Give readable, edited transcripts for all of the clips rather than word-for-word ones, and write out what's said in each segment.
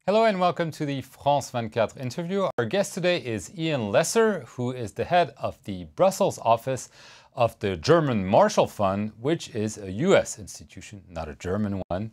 Hello and welcome to the France 24 interview. Our guest today is Ian Lesser, who is the head of the Brussels office of the German Marshall Fund, which is a US institution, not a German one.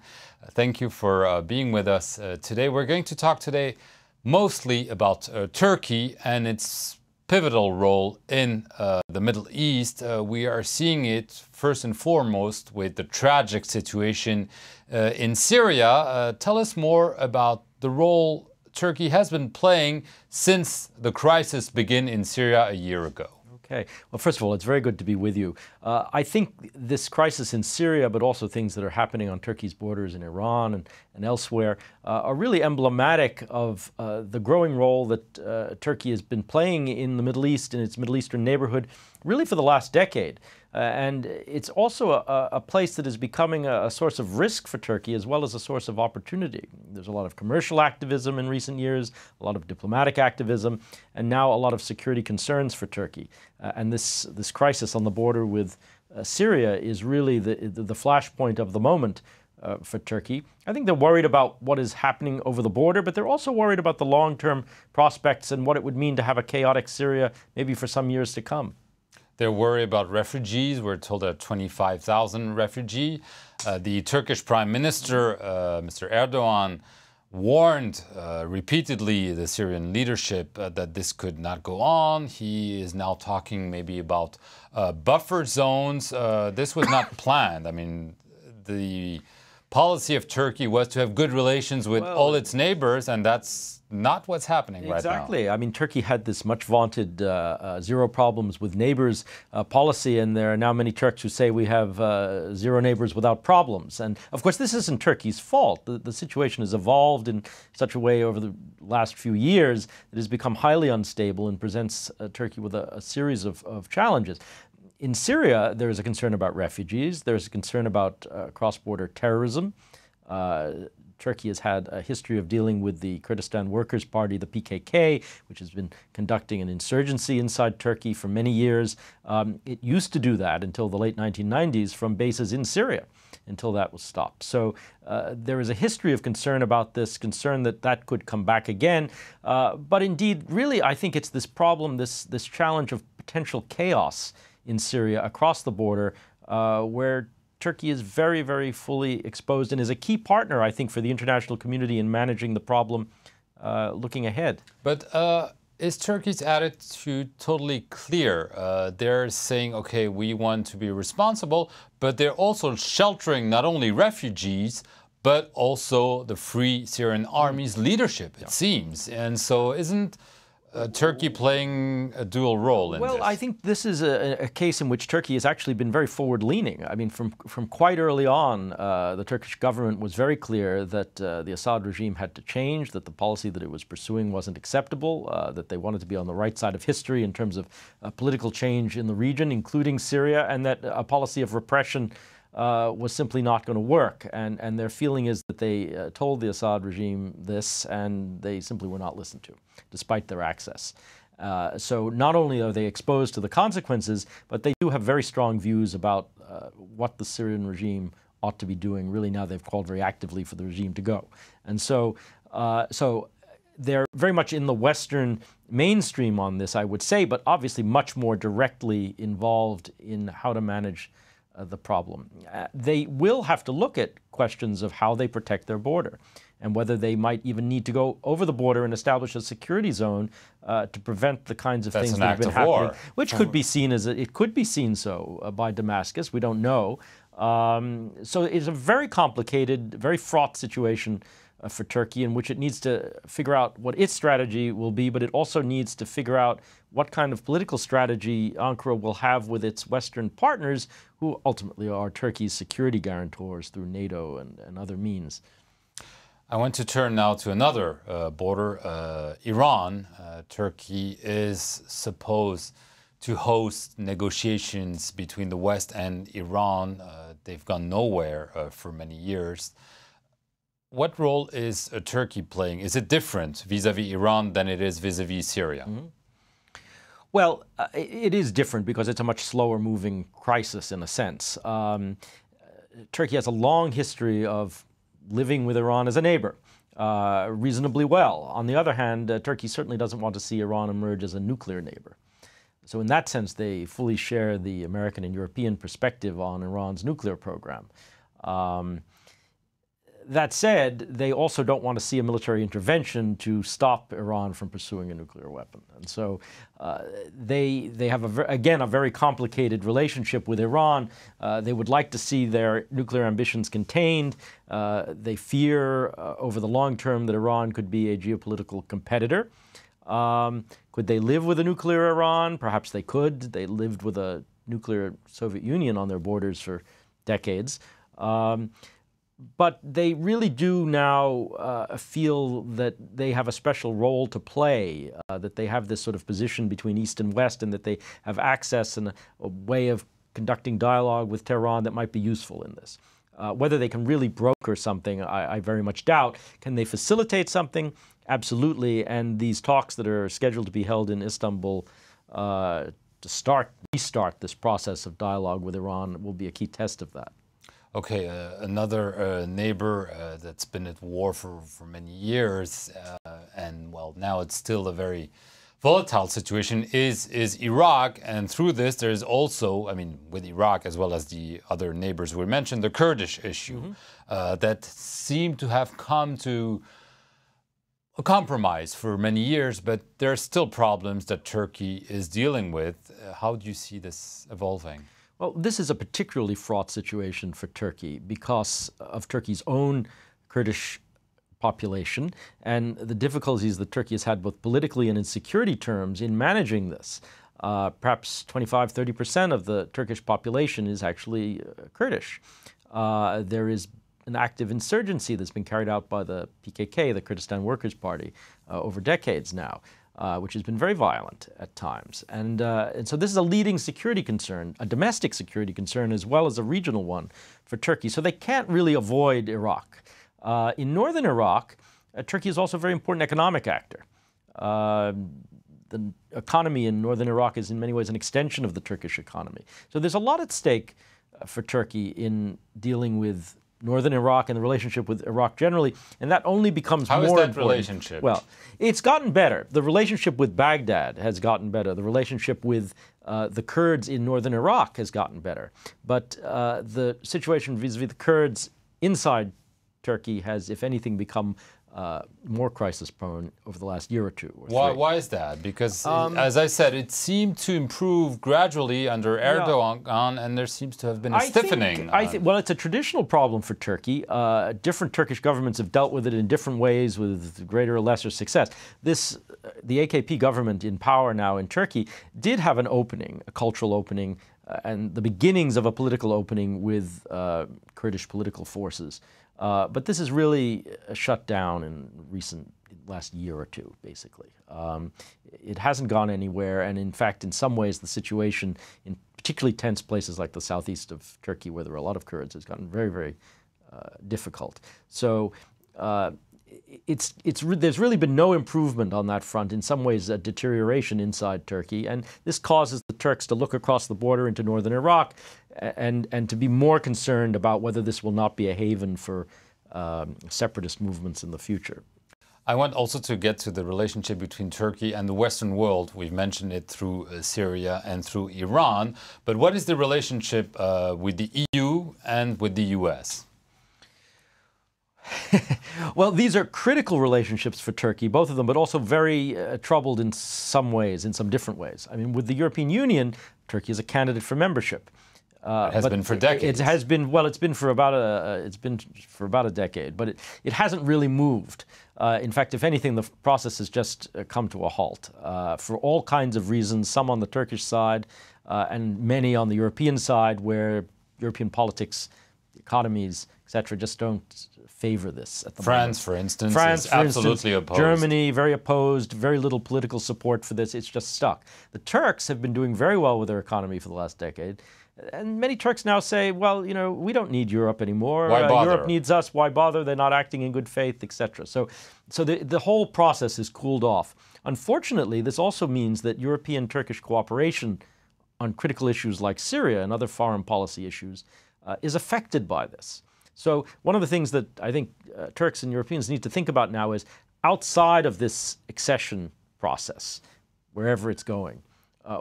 Thank you for being with us today. We're going to talk today mostly about Turkey and its pivotal role in the Middle East. We are seeing it first and foremost with the tragic situation in Syria. Tell us more about the role Turkey has been playing since the crisis began in Syria a year ago. Okay. Well, first of all, it's very good to be with you. I think this crisis in Syria, but also things that are happening on Turkey's borders in Iran and elsewhere, are really emblematic of the growing role that Turkey has been playing in the Middle East, in its Middle Eastern neighborhood, really for the last decade. And it's also a place that is becoming a source of risk for Turkey as well as a source of opportunity. There's a lot of commercial activism in recent years, a lot of diplomatic activism, and now a lot of security concerns for Turkey. And this crisis on the border with Syria is really the flashpoint of the moment for Turkey. I think they're worried about what is happening over the border, but they're also worried about the long-term prospects and what it would mean to have a chaotic Syria maybe for some years to come. They're worried about refugees. We're told there are 25,000 refugees. The Turkish Prime Minister, Mr. Erdogan, warned repeatedly the Syrian leadership that this could not go on. He is now talking maybe about buffer zones. This was not planned. I mean, the policy of Turkey was to have good relations with all its neighbors, and that's not what's happening right now. Exactly. I mean, Turkey had this much vaunted zero problems with neighbors policy, and there are now many Turks who say we have zero neighbors without problems. And of course, this isn't Turkey's fault. The situation has evolved in such a way over the last few years that it has become highly unstable and presents Turkey with a series of challenges. In Syria, there is a concern about refugees. There's a concern about cross-border terrorism. Turkey has had a history of dealing with the Kurdistan Workers' Party, the PKK, which has been conducting an insurgency inside Turkey for many years. It used to do that until the late 1990s from bases in Syria, until that was stopped. So there is a history of concern about this, concern that could come back again. But indeed, really, I think it's this problem, this challenge of potential chaos in Syria across the border, where Turkey is very, very fully exposed and is a key partner, I think, for the international community in managing the problem looking ahead. But is Turkey's attitude totally clear? They're saying, okay, we want to be responsible, but they're also sheltering not only refugees, but also the Free Syrian Army's leadership, it seems. And so isn't Turkey playing a dual role in this? Well, I think this is a case in which Turkey has actually been very forward-leaning. I mean, from quite early on, the Turkish government was very clear that the Assad regime had to change, that the policy that it was pursuing wasn't acceptable, that they wanted to be on the right side of history in terms of political change in the region, including Syria, and that a policy of repression was simply not going to work. And their feeling is that they told the Assad regime this, and they simply were not listened to, despite their access. So not only are they exposed to the consequences, but they do have very strong views about what the Syrian regime ought to be doing. Really, now they've called very actively for the regime to go. And so they're very much in the Western mainstream on this, I would say, but obviously much more directly involved in how to manage the problem. They will have to look at questions of how they protect their border and whether they might even need to go over the border and establish a security zone to prevent the kinds of things that have been happening, which could be seen as it could be seen so by Damascus. We don't know. So it's a very complicated, very fraught situation for Turkey, in which it needs to figure out what its strategy will be, but it also needs to figure out what kind of political strategy Ankara will have with its Western partners, who ultimately are Turkey's security guarantors through NATO and other means. I want to turn now to another border, Iran. Turkey is supposed to host negotiations between the West and Iran. They've gone nowhere for many years. What role is Turkey playing? Is it different vis-à-vis Iran than it is vis-à-vis Syria? Mm-hmm. Well, it is different because it's a much slower moving crisis in a sense. Turkey has a long history of living with Iran as a neighbor. reasonably well. On the other hand, Turkey certainly doesn't want to see Iran emerge as a nuclear neighbor. So in that sense, they fully share the American and European perspective on Iran's nuclear program. That said, they also don't want to see a military intervention to stop Iran from pursuing a nuclear weapon. And so they have, again, a very complicated relationship with Iran. They would like to see their nuclear ambitions contained. They fear over the long term that Iran could be a geopolitical competitor. Could they live with a nuclear Iran? Perhaps they could. They lived with a nuclear Soviet Union on their borders for decades. But they really do now feel that they have a special role to play, that they have this sort of position between East and West, and that they have access and a way of conducting dialogue with Tehran that might be useful in this. Whether they can really broker something, I very much doubt. Can they facilitate something? Absolutely. And these talks that are scheduled to be held in Istanbul to restart this process of dialogue with Iran will be a key test of that. Okay, another neighbor that's been at war for many years, and well, now it's still a very volatile situation, is Iraq. And through this, there's also, I mean, with Iraq as well as the other neighbors we mentioned, the Kurdish issue that seemed to have come to a compromise for many years, but there are still problems that Turkey is dealing with. How do you see this evolving? Well, this is a particularly fraught situation for Turkey because of Turkey's own Kurdish population and the difficulties that Turkey has had both politically and in security terms in managing this. Perhaps 25–30% of the Turkish population is actually Kurdish. There is an active insurgency that's been carried out by the PKK, the Kurdistan Workers' Party, over decades now. Which has been very violent at times. And so this is a leading security concern, a domestic security concern as well as a regional one for Turkey. So they can't really avoid Iraq. In northern Iraq, Turkey is also a very important economic actor. The economy in northern Iraq is in many ways an extension of the Turkish economy. So there's a lot at stake for Turkey in dealing with northern Iraq and the relationship with Iraq generally, and that only becomes more important. How is that relationship? Well, it's gotten better. The relationship with Baghdad has gotten better. The relationship with the Kurds in northern Iraq has gotten better. But the situation vis-a-vis the Kurds inside Turkey has, if anything, become more crisis-prone over the last year or two. Why is that? Because, as I said, it seemed to improve gradually under Erdogan, and there seems to have been a stiffening. Well, it's a traditional problem for Turkey. Different Turkish governments have dealt with it in different ways with greater or lesser success. The AKP government in power now in Turkey did have an opening, a cultural opening, and the beginnings of a political opening with Kurdish political forces. But this is really shut down in last year or two, basically. It hasn't gone anywhere, and in fact, in some ways, the situation in particularly tense places like the southeast of Turkey, where there are a lot of Kurds, has gotten very, very difficult. So there's really been no improvement on that front. In some ways, a deterioration inside Turkey, and this causes the Turks to look across the border into northern Iraq and to be more concerned about whether this will not be a haven for separatist movements in the future. I want also to get to the relationship between Turkey and the Western world. We've mentioned it through Syria and through Iran, but what is the relationship with the EU and with the US? Well, these are critical relationships for Turkey, both of them, but also very troubled in some ways, in some different ways. I mean, with the European Union, Turkey is a candidate for membership. It has been for decades. It has been, well, it's been for about a decade, but it hasn't really moved. In fact, if anything, the process has just come to a halt for all kinds of reasons, some on the Turkish side and many on the European side, where European politics, economies, etc., just don't favor this at the moment. France, for instance, is absolutely opposed. Germany, very opposed, very little political support for this. It's just stuck. The Turks have been doing very well with their economy for the last decade. And many Turks now say, well, you know, we don't need Europe anymore. Why bother? Europe needs us. Why bother? They're not acting in good faith, etc. So the whole process is cooled off. Unfortunately, this also means that European-Turkish cooperation on critical issues like Syria and other foreign policy issues is affected by this. So one of the things that I think Turks and Europeans need to think about now is outside of this accession process, wherever it's going,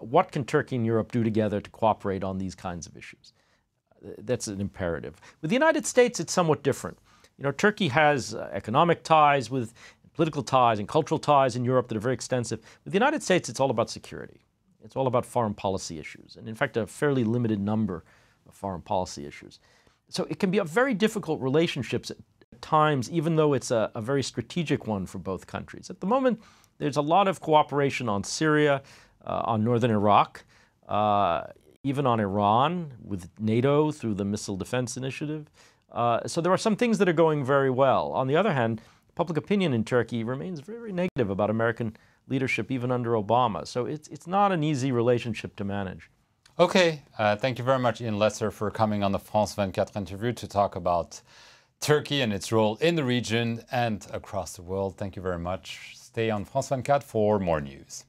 what can Turkey and Europe do together to cooperate on these kinds of issues? That's an imperative. With the United States, it's somewhat different. You know, Turkey has economic ties with political ties and cultural ties in Europe that are very extensive. With the United States, it's all about security. It's all about foreign policy issues, and in fact, a fairly limited number of foreign policy issues. So it can be a very difficult relationship at times, even though it's a very strategic one for both countries. At the moment, there's a lot of cooperation on Syria, on northern Iraq, even on Iran with NATO through the Missile Defense Initiative. So there are some things that are going very well. On the other hand, public opinion in Turkey remains very, very negative about American leadership, even under Obama. So it's not an easy relationship to manage. Okay, thank you very much, Ian Lesser, for coming on the France 24 interview to talk about Turkey and its role in the region and across the world. Thank you very much. Stay on France 24 for more news.